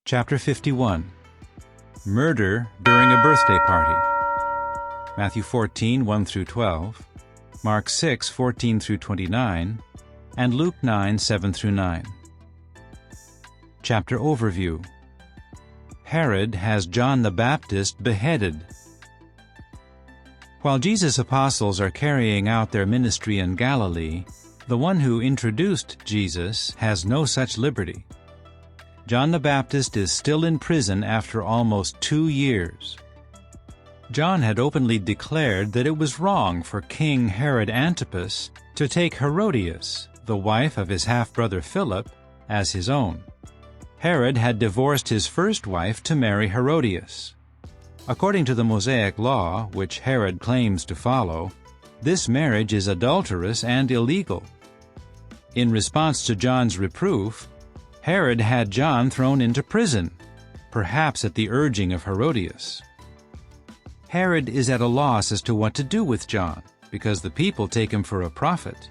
Chapter 51. Murder during a birthday party. Matthew 14, 1 through 12, Mark 6, 14 through 29, and Luke 9, 7 through 9. Chapter Overview. Herod has John the Baptist beheaded. While Jesus' apostles are carrying out their ministry in Galilee, the one who introduced Jesus has no such liberty. John the Baptist is still in prison after almost 2 years. John had openly declared that it was wrong for King Herod Antipas to take Herodias, the wife of his half-brother Philip, as his own. Herod had divorced his first wife to marry Herodias. According to the Mosaic law, which Herod claims to follow, this marriage is adulterous and illegal. In response to John's reproof, Herod had John thrown into prison, perhaps at the urging of Herodias. Herod is at a loss as to what to do with John, because the people take him for a prophet.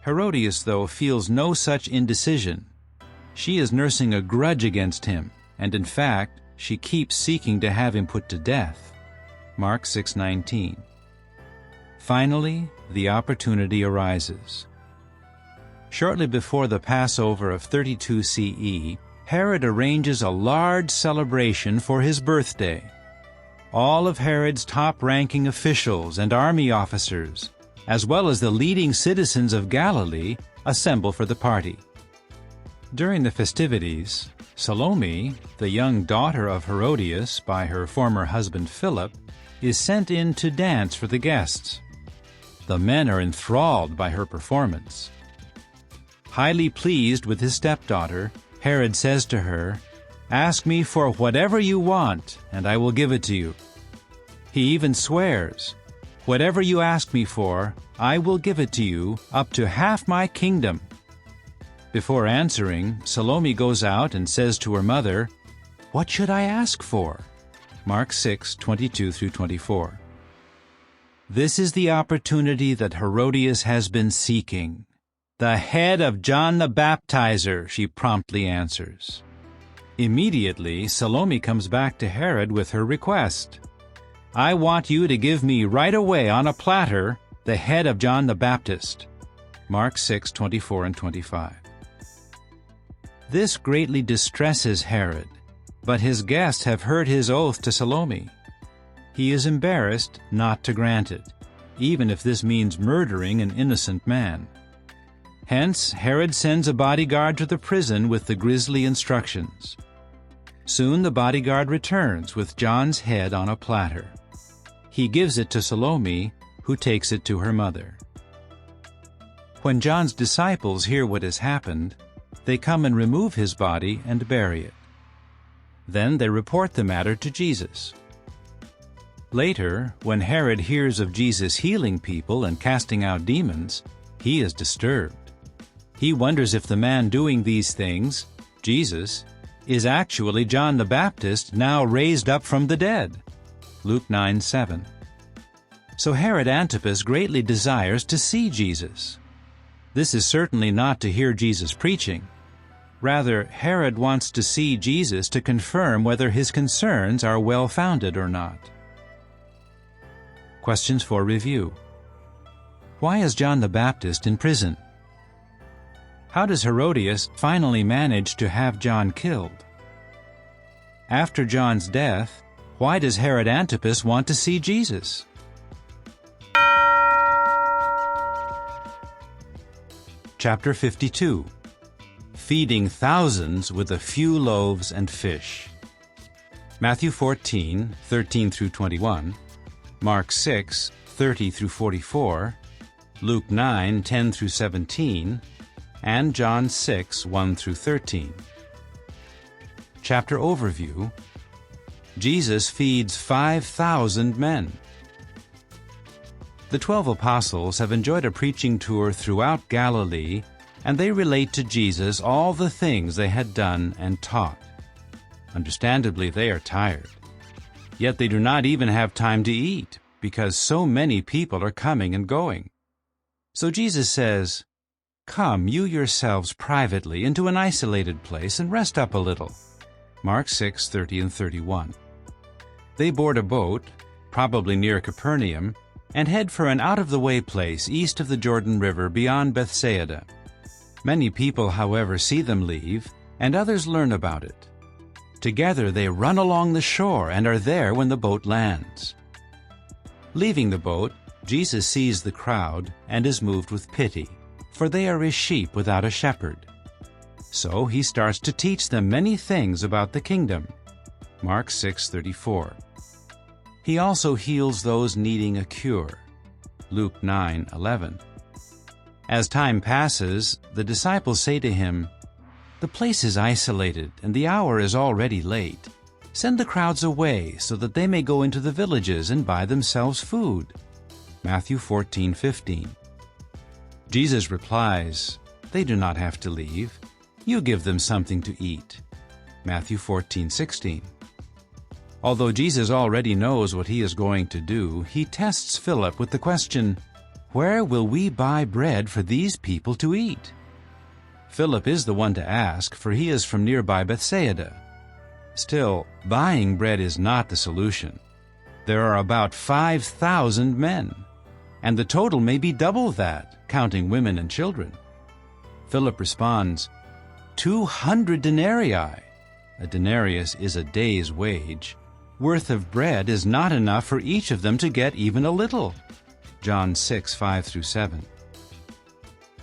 Herodias, though, feels no such indecision. She is nursing a grudge against him, and in fact, she keeps seeking to have him put to death. Mark 6:19. Finally, the opportunity arises. Shortly before the Passover of 32 CE, Herod arranges a large celebration for his birthday. All of Herod's top-ranking officials and army officers, as well as the leading citizens of Galilee, assemble for the party. During the festivities, Salome, the young daughter of Herodias by her former husband Philip, is sent in to dance for the guests. The men are enthralled by her performance. Highly pleased with his stepdaughter, Herod says to her, "Ask me for whatever you want, and I will give it to you." He even swears, "Whatever you ask me for, I will give it to you, up to half my kingdom." Before answering, Salome goes out and says to her mother, "What should I ask for?" Mark 6, 22 through 24. This is the opportunity that Herodias has been seeking. "The head of John the Baptizer," she promptly answers. Immediately, Salome comes back to Herod with her request. "I want you to give me right away on a platter the head of John the Baptist." Mark 6, 24 and 25. This greatly distresses Herod, but his guests have heard his oath to Salome. He is embarrassed not to grant it, even if this means murdering an innocent man. Hence, Herod sends a bodyguard to the prison with the grisly instructions. Soon the bodyguard returns with John's head on a platter. He gives it to Salome, who takes it to her mother. When John's disciples hear what has happened, they come and remove his body and bury it. Then they report the matter to Jesus. Later, when Herod hears of Jesus healing people and casting out demons, he is disturbed. He wonders if the man doing these things, Jesus, is actually John the Baptist, now raised up from the dead. Luke 9:7. So Herod Antipas greatly desires to see Jesus. This is certainly not to hear Jesus preaching. Rather, Herod wants to see Jesus to confirm whether his concerns are well-founded or not. Questions for review. Why is John the Baptist in prison? How does Herodias finally manage to have John killed? After John's death, why does Herod Antipas want to see Jesus? Chapter 52. Feeding thousands with a few loaves and fish. Matthew 14, 13 through 21, Mark 6, 30 through 44, Luke 9, 10 through 17, and John 6, 1 through 13. Chapter Overview. Jesus feeds 5,000 men. The 12 apostles have enjoyed a preaching tour throughout Galilee, and they relate to Jesus all the things they had done and taught. Understandably, they are tired. Yet they do not even have time to eat, because so many people are coming and going. So Jesus says, "Come, you yourselves privately, into an isolated place and rest up a little." Mark 6:30 and 31. They board a boat, probably near Capernaum, and head for an out-of-the-way place east of the Jordan River beyond Bethsaida. Many people, however, see them leave, and others learn about it. Together they run along the shore and are there when the boat lands. Leaving the boat, Jesus sees the crowd and is moved with pity, for they are his sheep without a shepherd. So he starts to teach them many things about the kingdom. Mark 6:34. He also heals those needing a cure. Luke 9:11. As time passes, the disciples say to him, "The place is isolated, and the hour is already late. Send the crowds away so that they may go into the villages and buy themselves food." Matthew 14:15. Jesus replies, "They do not have to leave. You give them something to eat." Matthew 14:16. Although Jesus already knows what he is going to do, he tests Philip with the question, "Where will we buy bread for these people to eat?" Philip is the one to ask, for he is from nearby Bethsaida. Still, buying bread is not the solution. There are about 5,000 men, and the total may be double that, counting women and children. Philip responds, 200 denarii, a denarius is a day's wage, worth of bread is not enough for each of them to get even a little. John 6:5 through 7.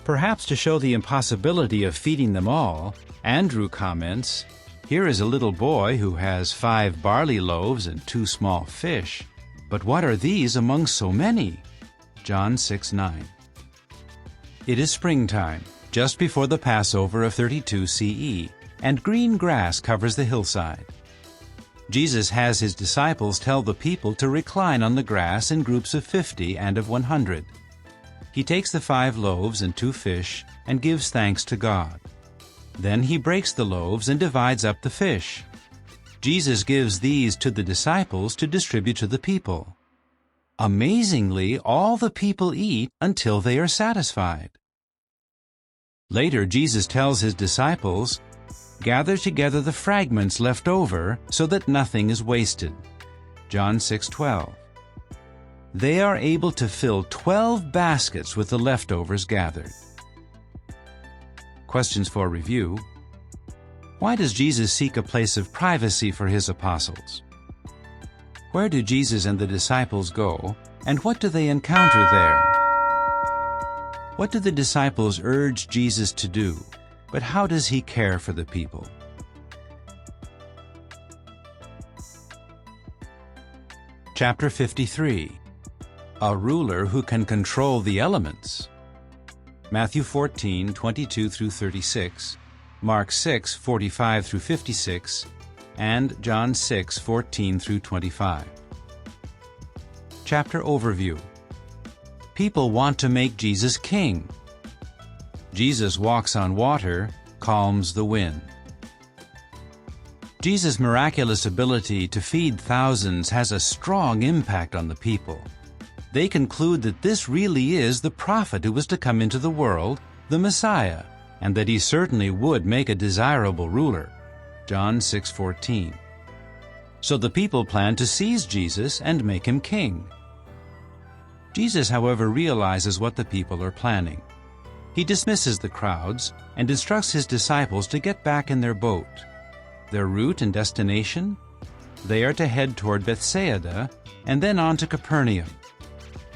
Perhaps to show the impossibility of feeding them all, Andrew comments, "Here is a little boy who has 5 barley loaves and 2 small fish, but what are these among so many?" John 6:9. It is springtime, just before the Passover of 32 CE, and green grass covers the hillside. Jesus has his disciples tell the people to recline on the grass in groups of 50 and of 100. He takes the 5 loaves and 2 fish and gives thanks to God. Then he breaks the loaves and divides up the fish. Jesus gives these to the disciples to distribute to the people. Amazingly, all the people eat until they are satisfied. Later, Jesus tells his disciples, "Gather together the fragments left over so that nothing is wasted." John 6:12. They are able to fill 12 baskets with the leftovers gathered. Questions for review. Why does Jesus seek a place of privacy for his apostles? Where do Jesus and the disciples go, and what do they encounter there? What do the disciples urge Jesus to do, but how does he care for the people? Chapter 53. A ruler who can control the elements. Matthew 14:22 through 36, Mark 6:45 through 56, and John 6:14 through 25. Chapter overview. People want to make Jesus king. Jesus walks on water, calms the wind. Jesus' miraculous ability to feed thousands has a strong impact on the people. They conclude that this really is the prophet who was to come into the world, the Messiah, and that he certainly would make a desirable ruler. John 6:14. So the people plan to seize Jesus and make him king. Jesus, however, realizes what the people are planning. He dismisses the crowds and instructs his disciples to get back in their boat. Their route and destination? They are to head toward Bethsaida and then on to Capernaum.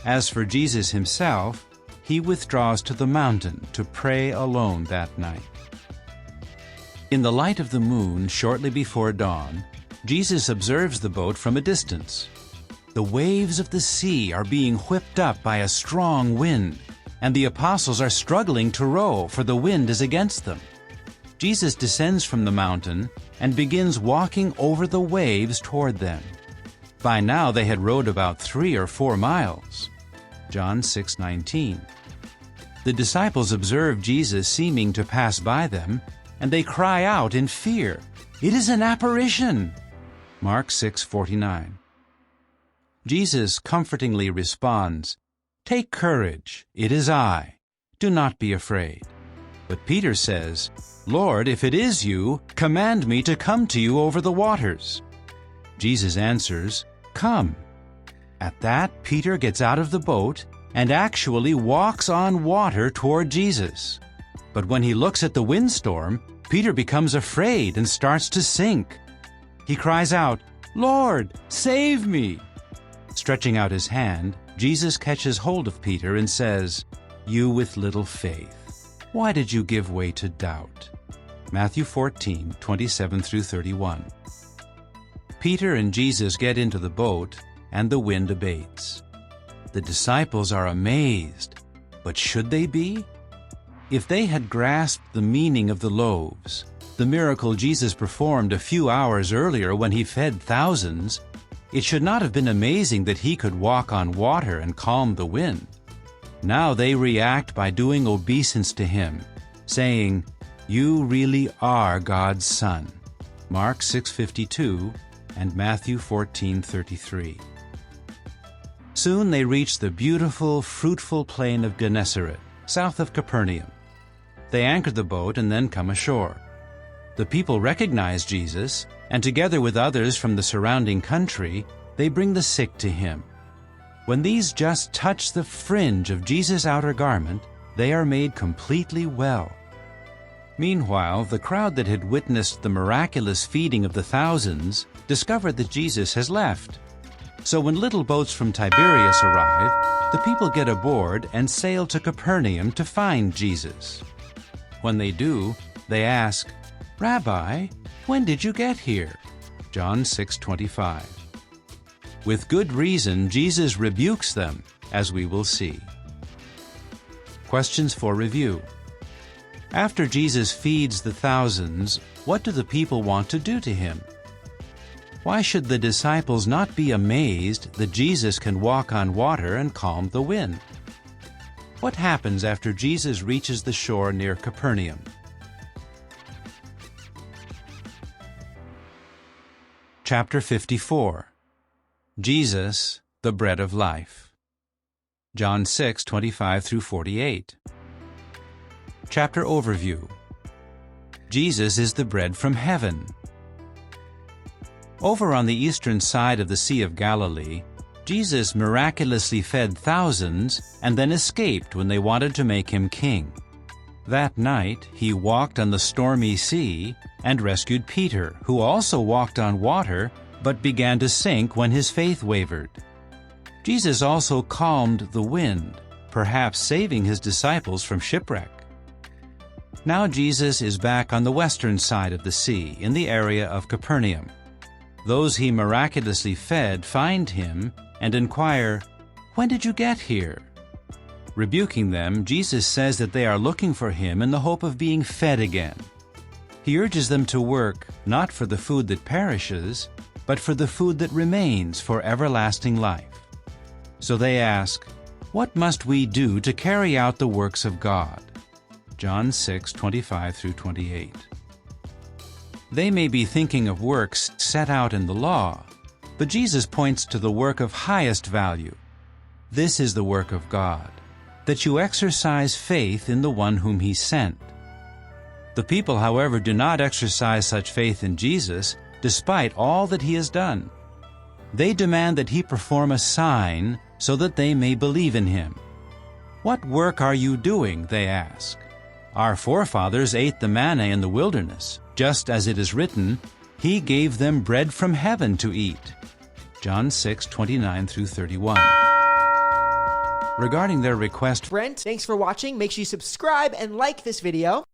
As for Jesus himself, he withdraws to the mountain to pray alone that night. In the light of the moon, shortly before dawn, Jesus observes the boat from a distance. The waves of the sea are being whipped up by a strong wind, and the apostles are struggling to row, for the wind is against them. Jesus descends from the mountain and begins walking over the waves toward them. By now they had rowed about 3 or 4 miles. John 6:19. The disciples observe Jesus seeming to pass by them, and they cry out in fear, "It is an apparition!" Mark 6:49. Jesus comfortingly responds, "Take courage, it is I. Do not be afraid." But Peter says, "Lord, if it is you, command me to come to you over the waters." Jesus answers, "Come." At that, Peter gets out of the boat and actually walks on water toward Jesus. But when he looks at the windstorm, Peter becomes afraid and starts to sink. He cries out, "Lord, save me!" Stretching out his hand, Jesus catches hold of Peter and says, "You with little faith, why did you give way to doubt?" Matthew 14:27-31. Peter and Jesus get into the boat, and the wind abates. The disciples are amazed, but should they be? If they had grasped the meaning of the loaves, the miracle Jesus performed a few hours earlier when he fed thousands, it should not have been amazing that he could walk on water and calm the wind. Now they react by doing obeisance to him, saying, "You really are God's Son." Mark 6:52 and Matthew 14:33. Soon they reach the beautiful, fruitful plain of Gennesaret, south of Capernaum. They anchor the boat and then come ashore. The people recognize Jesus, and together with others from the surrounding country, they bring the sick to him. When these just touch the fringe of Jesus' outer garment, they are made completely well. Meanwhile, the crowd that had witnessed the miraculous feeding of the thousands discovered that Jesus has left. So when little boats from Tiberias arrive, the people get aboard and sail to Capernaum to find Jesus. When they do, they ask, "Rabbi, when did you get here?" John 6:25. With good reason, Jesus rebukes them, as we will see. Questions for review. After Jesus feeds the thousands, what do the people want to do to him? Why should the disciples not be amazed that Jesus can walk on water and calm the wind? What happens after Jesus reaches the shore near Capernaum? Chapter 54. Jesus, the Bread of Life. John 6:25-48. Chapter Overview. Jesus is the bread from heaven. Over on the eastern side of the Sea of Galilee, Jesus miraculously fed thousands and then escaped when they wanted to make him king. That night, he walked on the stormy sea and rescued Peter, who also walked on water but began to sink when his faith wavered. Jesus also calmed the wind, perhaps saving his disciples from shipwreck. Now Jesus is back on the western side of the sea, in the area of Capernaum. Those he miraculously fed find him and inquire, "When did you get here?" Rebuking them, Jesus says that they are looking for him in the hope of being fed again. He urges them to work not for the food that perishes, but for the food that remains for everlasting life. So they ask, "What must we do to carry out the works of God?" John 6:25-28. They may be thinking of works set out in the law, but Jesus points to the work of highest value. This is the work of God, that you exercise faith in the one whom he sent. The people, however, do not exercise such faith in Jesus, despite all that he has done. They demand that he perform a sign so that they may believe in him. "What work are you doing?" they ask. "Our forefathers ate the manna in the wilderness, just as it is written, 'He gave them bread from heaven to eat.'" John 6:29-31. Regarding their request, Brent, thanks for watching. Make sure you subscribe and like this video.